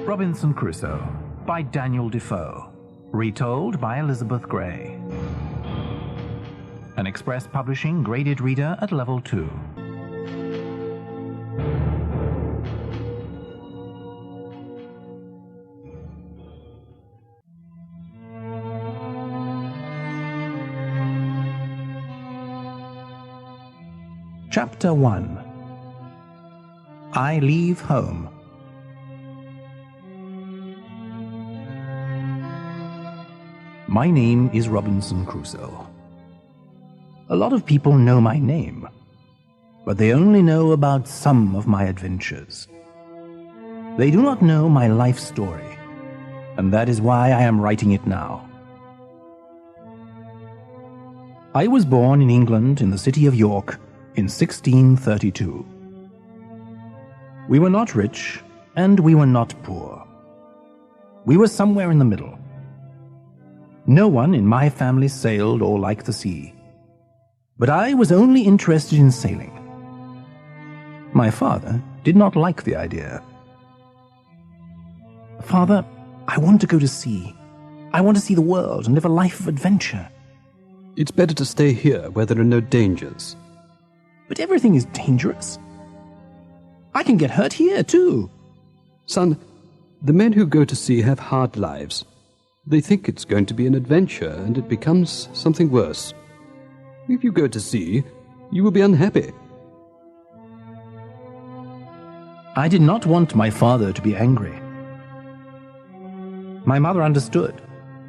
Robinson Crusoe by Daniel Defoe. Retold by Elizabeth Gray. An Express Publishing graded reader at level 2. Chapter 1. I Leave Home. My name is Robinson Crusoe. A lot of people know my name, but they only know about some of my adventures. They do not know my life story, and that is why I am writing it now. I was born in England in the city of York in 1632. We were not rich, and we were not poor. We were somewhere in the middle. No one in my family sailed or liked the sea, but I was only interested in sailing. My father did not like the idea. "Father, I want to go to sea. I want to see the world and live a life of adventure." "It's better to stay here where there are no dangers." "But everything is dangerous. I can get hurt here, too." "Son, the men who go to sea have hard lives. They think it's going to be an adventure, and it becomes something worse. If you go to sea, you will be unhappy." I did not want my father to be angry. My mother understood,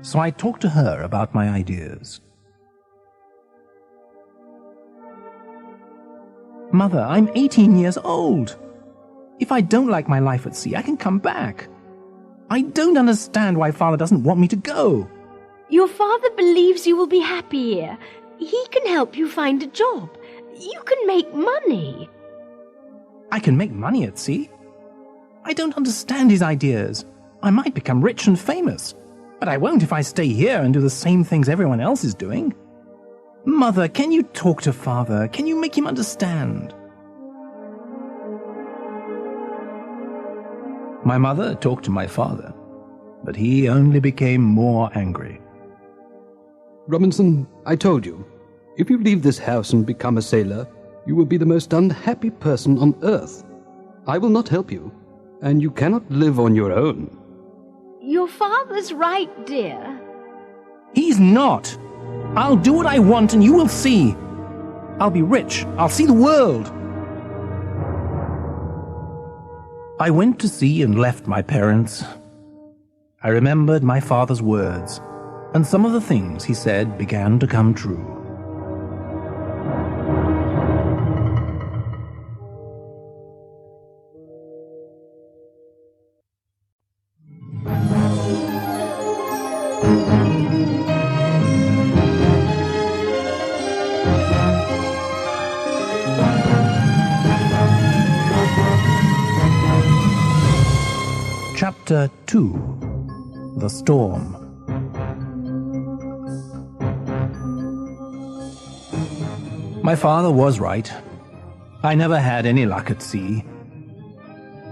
so I talked to her about my ideas. "Mother, I'm 18 years old. If I don't like my life at sea, I can come back. I don't understand why Father doesn't want me to go." "Your father believes you will be happy here. He can help you find a job. You can make money." "I can make money at sea? I don't understand his ideas. I might become rich and famous, but I won't if I stay here and do the same things everyone else is doing. Mother, can you talk to Father? Can you make him understand?" My mother talked to my father, but he only became more angry. "Robinson, I told you, if you leave this house and become a sailor, you will be the most unhappy person on earth. I will not help you, and you cannot live on your own." "Your father's right, dear." "He's not. I'll do what I want and you will see. I'll be rich. I'll see the world." I went to sea and left my parents. I remembered my father's words, and some of the things he said began to come true. Chapter 2. The Storm. My father was right. I never had any luck at sea.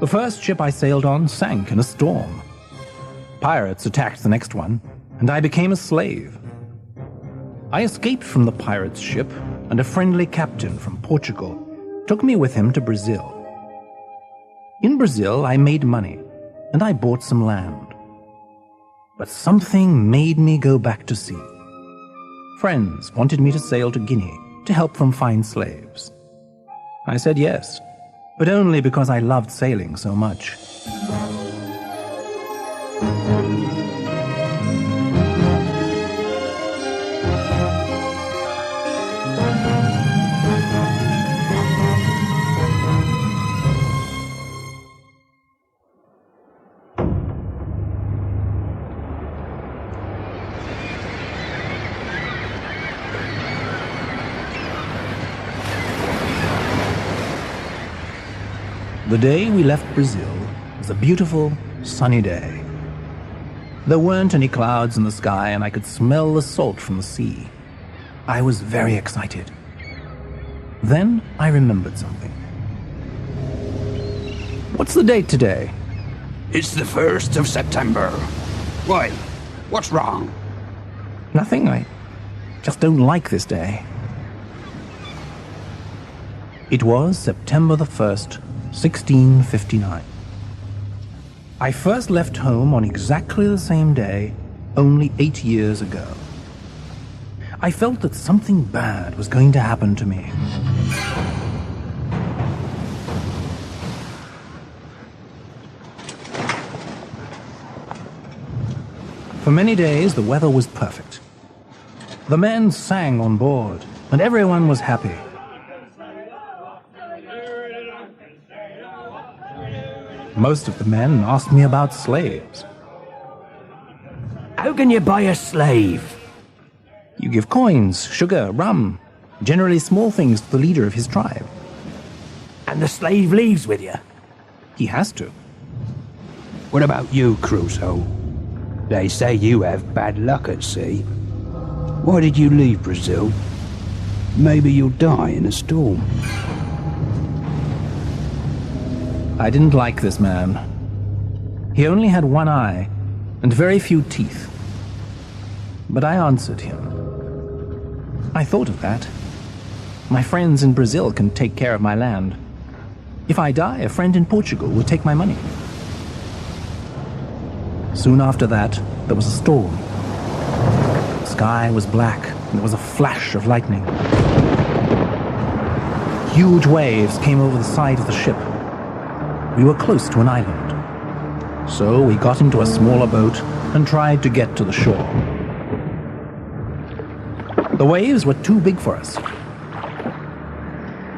The first ship I sailed on sank in a storm. Pirates attacked the next one, and I became a slave. I escaped from the pirates' ship, and a friendly captain from Portugal took me with him to Brazil. In Brazil, I made money, and I bought some land. But something made me go back to sea. Friends wanted me to sail to Guinea to help them find slaves. I said yes, but only because I loved sailing so much. The day we left Brazil was a beautiful, sunny day. There weren't any clouds in the sky, and I could smell the salt from the sea. I was very excited. Then I remembered something. "What's the date today?" It's the 1st of September. Why? What's wrong? Nothing, I just don't like this day. It was September the 1st, 1659. I first left home on exactly the same day, only 8 years ago. I felt that something bad was going to happen to me. For many days, the weather was perfect. The men sang on board, and everyone was happy. Most of the men asked me about slaves. How can you buy a slave? You give coins, sugar, rum, generally small things to the leader of his tribe. And the slave leaves with you? He has to. What about you, Crusoe? They say you have bad luck at sea. Why did you leave Brazil? Maybe you'll die in a storm. I didn't like this man. He only had one eye and very few teeth. But I answered him. I thought of that. My friends in Brazil can take care of my land. If I die, a friend in Portugal will take my money. Soon after that, there was a storm. The sky was black, and there was a flash of lightning. Huge waves came over the side of the ship. We were close to an island. So we got into a smaller boat and tried to get to the shore. The waves were too big for us.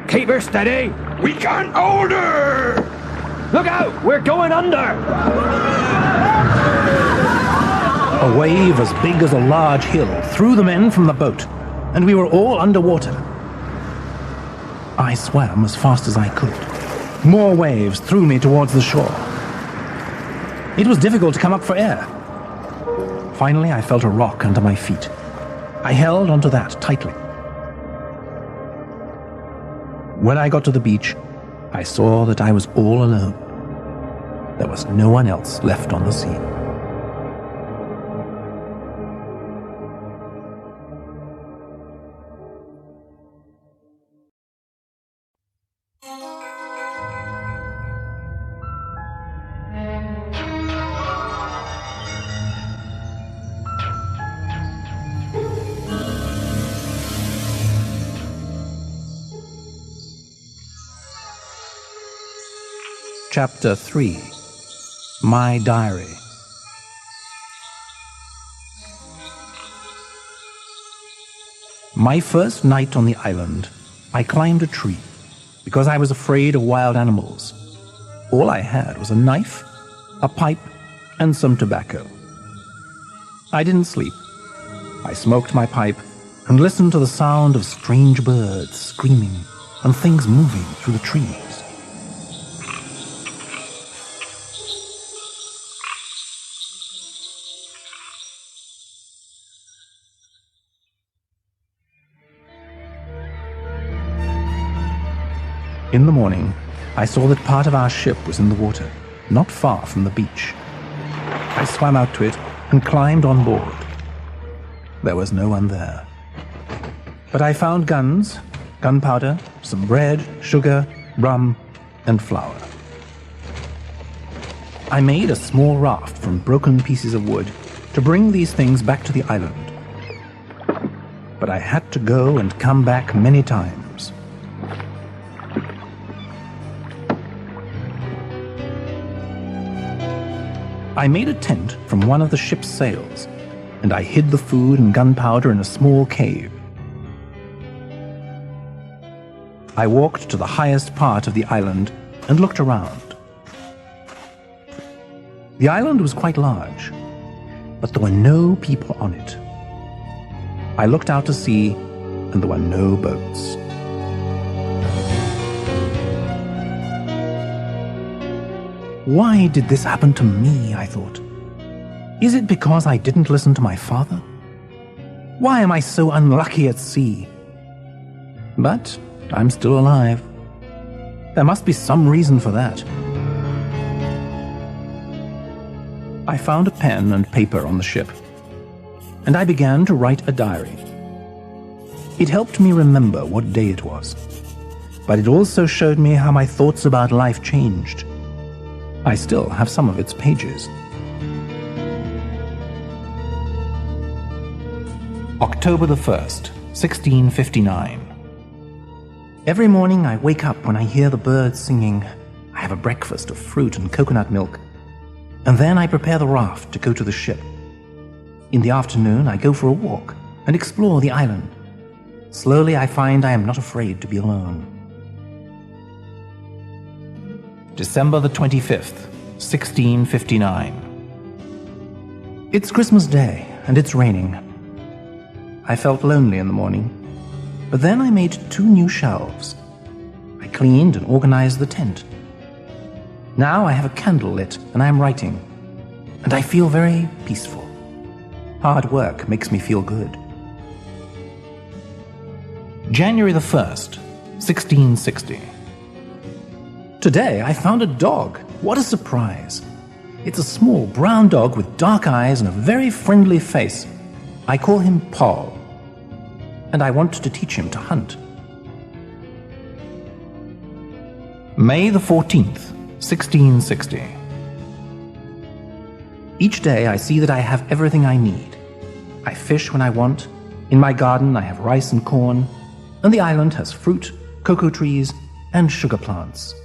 Keep her steady! We can't hold her! Look out! We're going under! A wave as big as a large hill threw the men from the boat, and we were all underwater. I swam as fast as I could. More waves threw me towards the shore. It was difficult to come up for air. Finally, I felt a rock under my feet. I held onto that tightly. When I got to the beach, I saw that I was all alone. There was no one else left on the sea. Chapter 3. My Diary. My first night on the island, I climbed a tree because I was afraid of wild animals. All I had was a knife, a pipe, and some tobacco. I didn't sleep. I smoked my pipe and listened to the sound of strange birds screaming and things moving through the trees. In the morning, I saw that part of our ship was in the water, not far from the beach. I swam out to it and climbed on board. There was no one there. But I found guns, gunpowder, some bread, sugar, rum, and flour. I made a small raft from broken pieces of wood to bring these things back to the island. But I had to go and come back many times. I made a tent from one of the ship's sails, and I hid the food and gunpowder in a small cave. I walked to the highest part of the island and looked around. The island was quite large, but there were no people on it. I looked out to sea, and there were no boats. Why did this happen to me, I thought. Is it because I didn't listen to my father? Why am I so unlucky at sea? But I'm still alive. There must be some reason for that. I found a pen and paper on the ship, and I began to write a diary. It helped me remember what day it was, but it also showed me how my thoughts about life changed. I still have some of its pages. October the 1st, 1659. Every morning I wake up when I hear the birds singing. I have a breakfast of fruit and coconut milk, and then I prepare the raft to go to the ship. In the afternoon I go for a walk and explore the island. Slowly I find I am not afraid to be alone. December the 25th, 1659. It's Christmas Day and it's raining. I felt lonely in the morning, but then I made 2 new shelves. I cleaned and organized the tent. Now I have a candle lit and I am writing, and I feel very peaceful. Hard work makes me feel good. January the 1st, 1660. Today I found a dog. What a surprise. It's a small brown dog with dark eyes and a very friendly face. I call him Paul, and I want to teach him to hunt. May the 14th, 1660. Each day I see that I have everything I need. I fish when I want. In my garden I have rice and corn, and the island has fruit, cocoa trees, and sugar plants.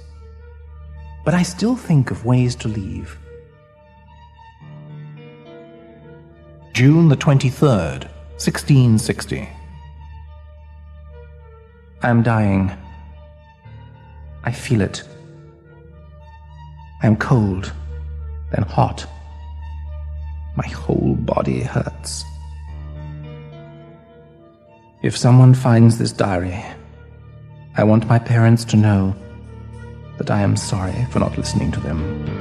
But I still think of ways to leave. June the 23rd, 1660. I am dying. I feel it. I am cold, then hot. My whole body hurts. If someone finds this diary, I want my parents to know that I am sorry for not listening to them.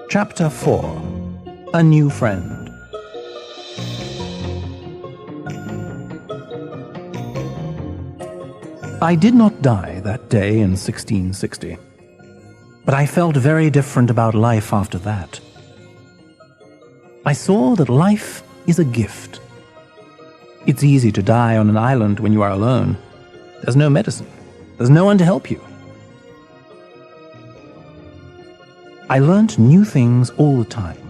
Chapter 4. A New Friend. I did not die that day in 1660, but I felt very different about life after that. I saw that life is a gift. It's easy to die on an island when you are alone. There's no medicine. There's no one to help you. I learnt new things all the time.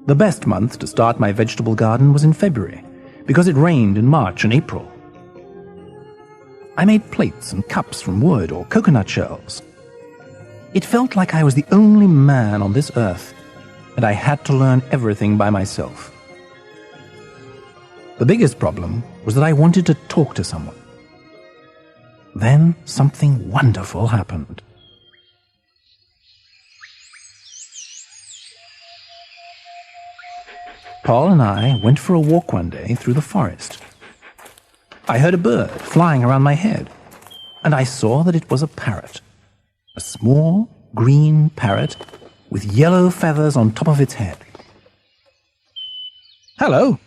The best month to start my vegetable garden was in February, because it rained in March and April. I made plates and cups from wood or coconut shells. It felt like I was the only man on this earth, and I had to learn everything by myself. The biggest problem was that I wanted to talk to someone. Then something wonderful happened. Paul and I went for a walk one day through the forest. I heard a bird flying around my head, and I saw that it was a parrot. A small, green parrot with yellow feathers on top of its head. Hello.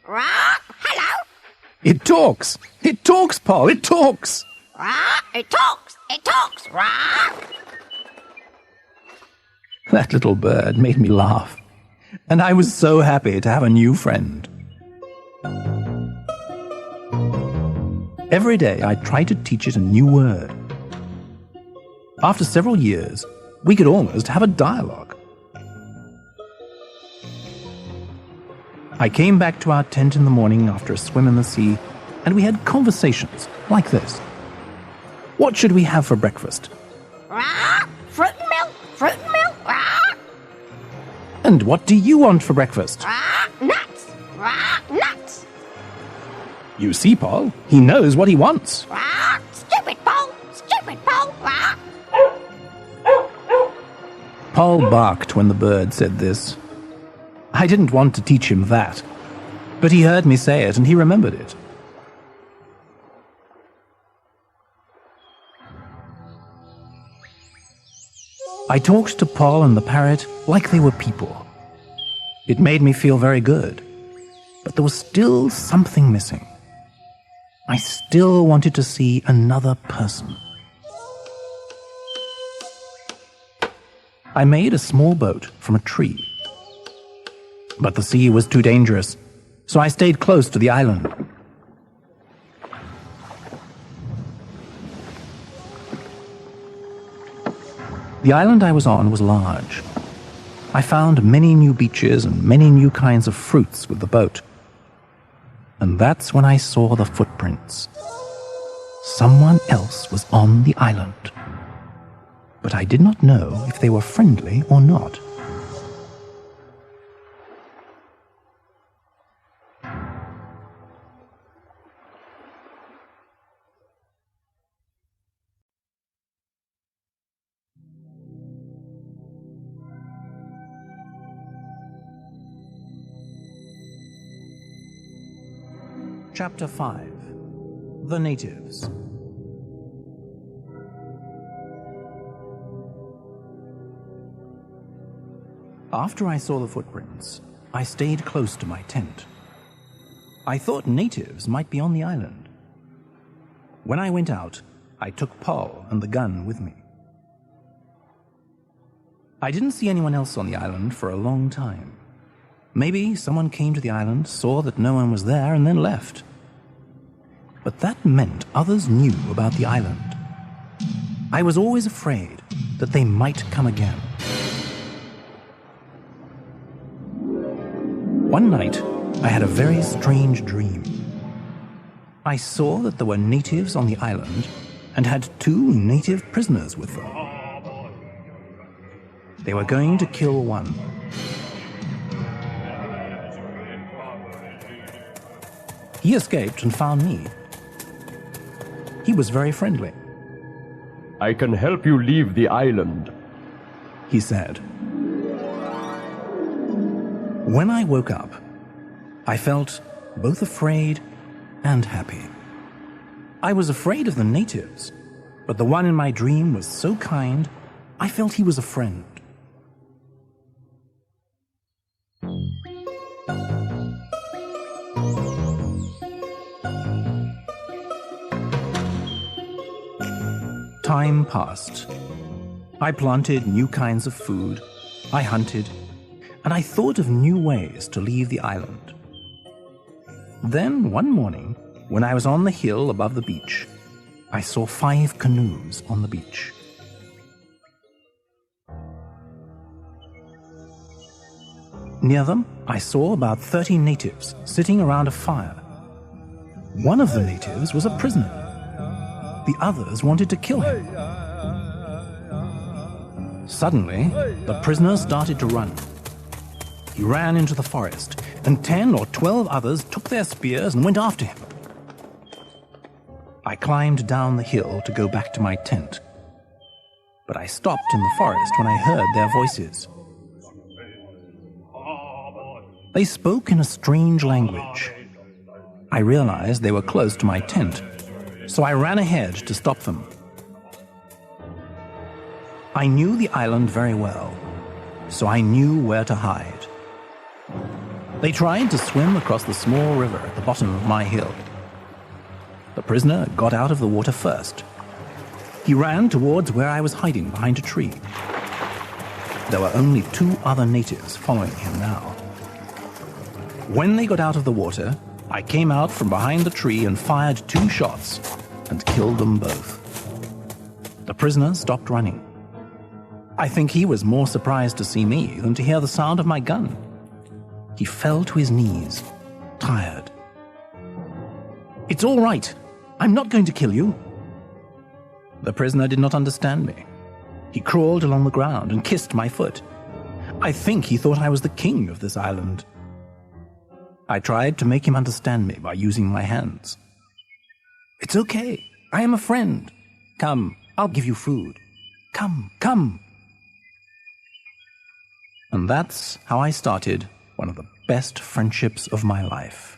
Hello. It talks. It talks, Paul. It talks. It talks. It talks. That little bird made me laugh, and I was so happy to have a new friend. Every day I tried to teach it a new word. After several years, we could almost have a dialogue. I came back to our tent in the morning after a swim in the sea, and we had conversations like this. What should we have for breakfast? Fruit and milk. Fruit and milk. And what do you want for breakfast? Nuts. Nuts. You see, Paul, he knows what he wants. Stupid Paul. Stupid Paul. Paul barked when the bird said this. I didn't want to teach him that, but he heard me say it and he remembered it. I talked to Paul and the parrot like they were people. It made me feel very good, but there was still something missing. I still wanted to see another person. I made a small boat from a tree. But the sea was too dangerous, so I stayed close to the island. The island I was on was large. I found many new beaches and many new kinds of fruits with the boat. And that's when I saw the footprints. Someone else was on the island. But I did not know if they were friendly or not. Chapter 5. The Natives. After I saw the footprints, I stayed close to my tent. I thought natives might be on the island. When I went out, I took Paul and the gun with me. I didn't see anyone else on the island for a long time. Maybe someone came to the island, saw that no one was there, and then left. But that meant others knew about the island. I was always afraid that they might come again. One night, I had a very strange dream. I saw that there were natives on the island and had 2 native prisoners with them. They were going to kill one. He escaped and found me. He was very friendly. I can help you leave the island, he said. When I woke up, I felt both afraid and happy. I was afraid of the natives, but the one in my dream was so kind, I felt he was a friend. Time passed. I planted new kinds of food, I hunted, and I thought of new ways to leave the island. Then, one morning, when I was on the hill above the beach, I saw 5 canoes on the beach. Near them, I saw about 30 natives sitting around a fire. One of the natives was a prisoner. The others wanted to kill him. Suddenly, the prisoner started to run. He ran into the forest, and 10 or 12 others took their spears and went after him. I climbed down the hill to go back to my tent, but I stopped in the forest when I heard their voices. They spoke in a strange language. I realized they were close to my tent, so I ran ahead to stop them. I knew the island very well, so I knew where to hide. They tried to swim across the small river at the bottom of my hill. The prisoner got out of the water first. He ran towards where I was hiding behind a tree. There were only 2 other natives following him now. When they got out of the water, I came out from behind the tree and fired 2 shots and killed them both. The prisoner stopped running. I think he was more surprised to see me than to hear the sound of my gun. He fell to his knees, tired. "It's all right. I'm not going to kill you." The prisoner did not understand me. He crawled along the ground and kissed my foot. I think he thought I was the king of this island. I tried to make him understand me by using my hands. "It's okay. I am a friend. Come, I'll give you food. Come, come." And that's how I started one of the best friendships of my life.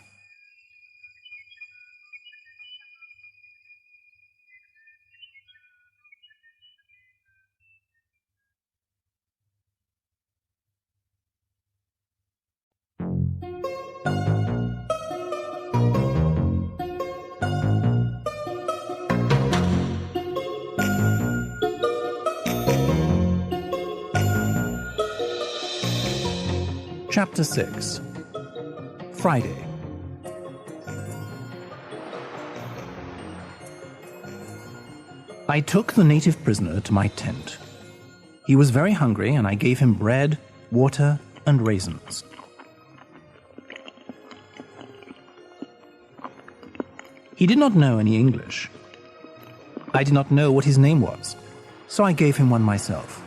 Chapter 6. Friday. I took the native prisoner to my tent. He was very hungry, and I gave him bread, water, and raisins. He did not know any English. I did not know what his name was, so I gave him one myself.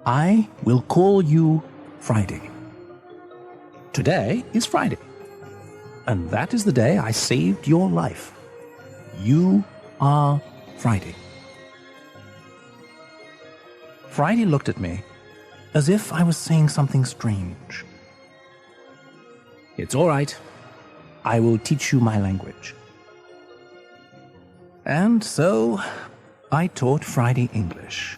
I will call you Friday. Today is Friday, and that is the day I saved your life. You are Friday. Friday looked at me as if I was saying something strange. It's all right. I will teach you my language. And so I taught Friday English,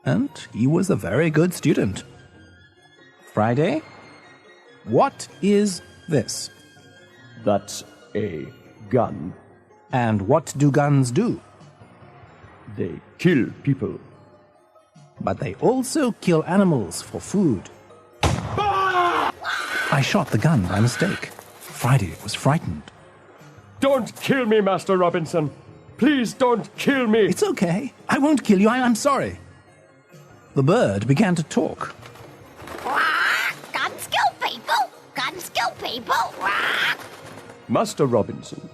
and he was a very good student. Friday, what is this? That's a gun. And what do guns do? They kill people. But they also kill animals for food. I shot the gun by mistake. Friday was frightened. Don't kill me, Master Robinson. Please don't kill me. It's okay. I won't kill you. I'm sorry. The bird began to talk. Guns kill people. Guns kill people. Master Robinson,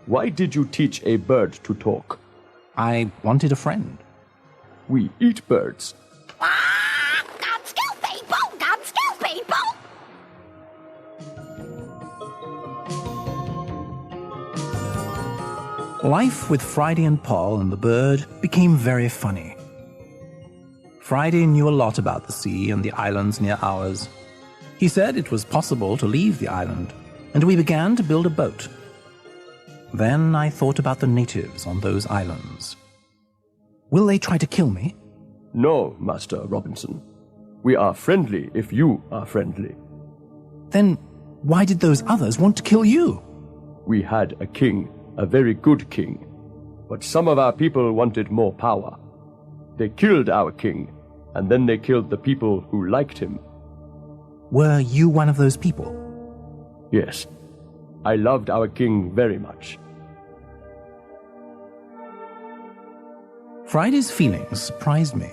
why did you teach a bird to talk? I wanted a friend. We eat birds. Guns kill people. Guns kill people. Life with Friday and Paul and the bird became very funny. Friday knew a lot about the sea and the islands near ours. He said it was possible to leave the island, and we began to build a boat. Then I thought about the natives on those islands. Will they try to kill me? No, Master Robinson. We are friendly if you are friendly. Then why did those others want to kill you? We had a king, a very good king, but some of our people wanted more power. They killed our king, and then they killed the people who liked him. Were you one of those people? Yes, I loved our king very much. Friday's feelings surprised me.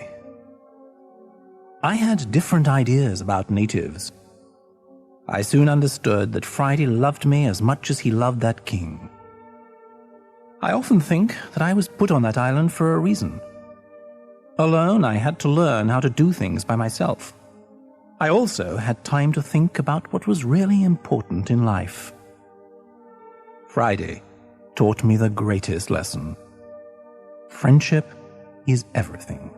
I had different ideas about natives. I soon understood that Friday loved me as much as he loved that king. I often think that I was put on that island for a reason. Alone, I had to learn how to do things by myself. I also had time to think about what was really important in life. Friday taught me the greatest lesson. Friendship is everything.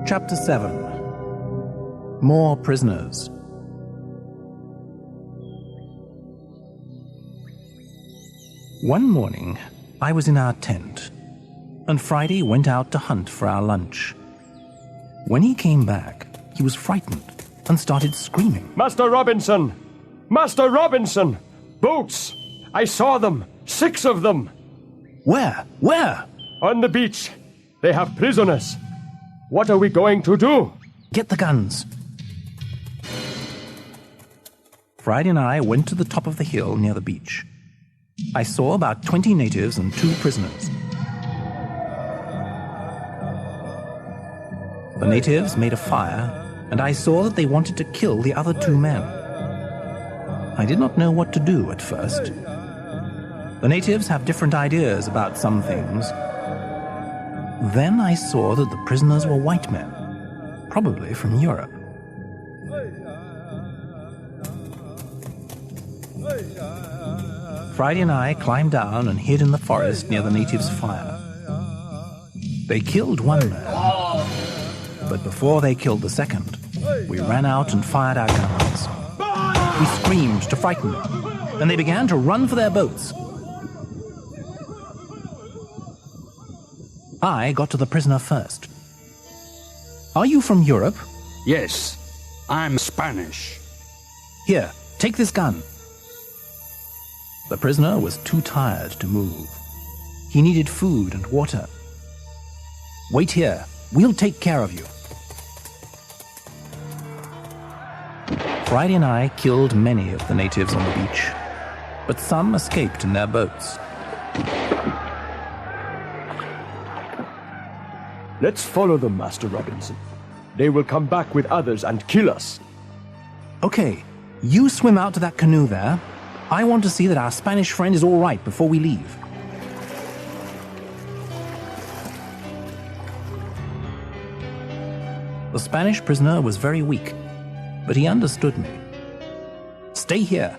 Chapter 7. More prisoners. One morning, I was in our tent, and Friday went out to hunt for our lunch. When he came back, he was frightened and started screaming. Master Robinson! Master Robinson! Boats! I saw them! 6 of them! Where? Where? On the beach. They have prisoners. What are we going to do? Get the guns. Friday and I went to the top of the hill near the beach. I saw about 20 natives and 2 prisoners. The natives made a fire, and I saw that they wanted to kill the other 2 men. I did not know what to do at first. The natives have different ideas about some things. Then I saw that the prisoners were white men, probably from Europe. Friday and I climbed down and hid in the forest near the natives' fire. They killed 1 man, but before they killed the second, We ran out and fired our guns. We screamed to frighten them, and they began to run for their boats. I got to the prisoner first. Are you from Europe? Yes, I'm Spanish. Here, take this gun. The prisoner was too tired to move. He needed food and water. Wait here. We'll take care of you. Friday and I killed many of the natives on the beach, but some escaped in their boats. Let's follow them, Master Robinson. They will come back with others and kill us. Okay, you swim out to that canoe there. I want to see that our Spanish friend is all right before we leave. The Spanish prisoner was very weak, but he understood me. Stay here.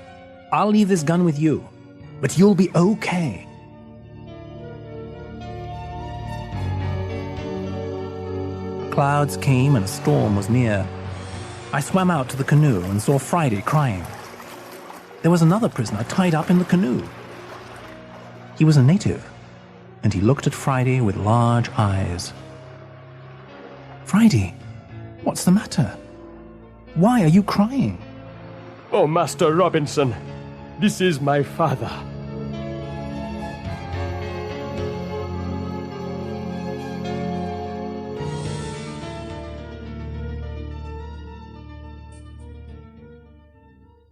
I'll leave this gun with you, but you'll be okay. Clouds came and a storm was near. I swam out to the canoe and saw Friday crying. There was another prisoner tied up in the canoe. He was a native, and he looked at Friday with large eyes. Friday, what's the matter? Why are you crying? Oh, Master Robinson, this is my father.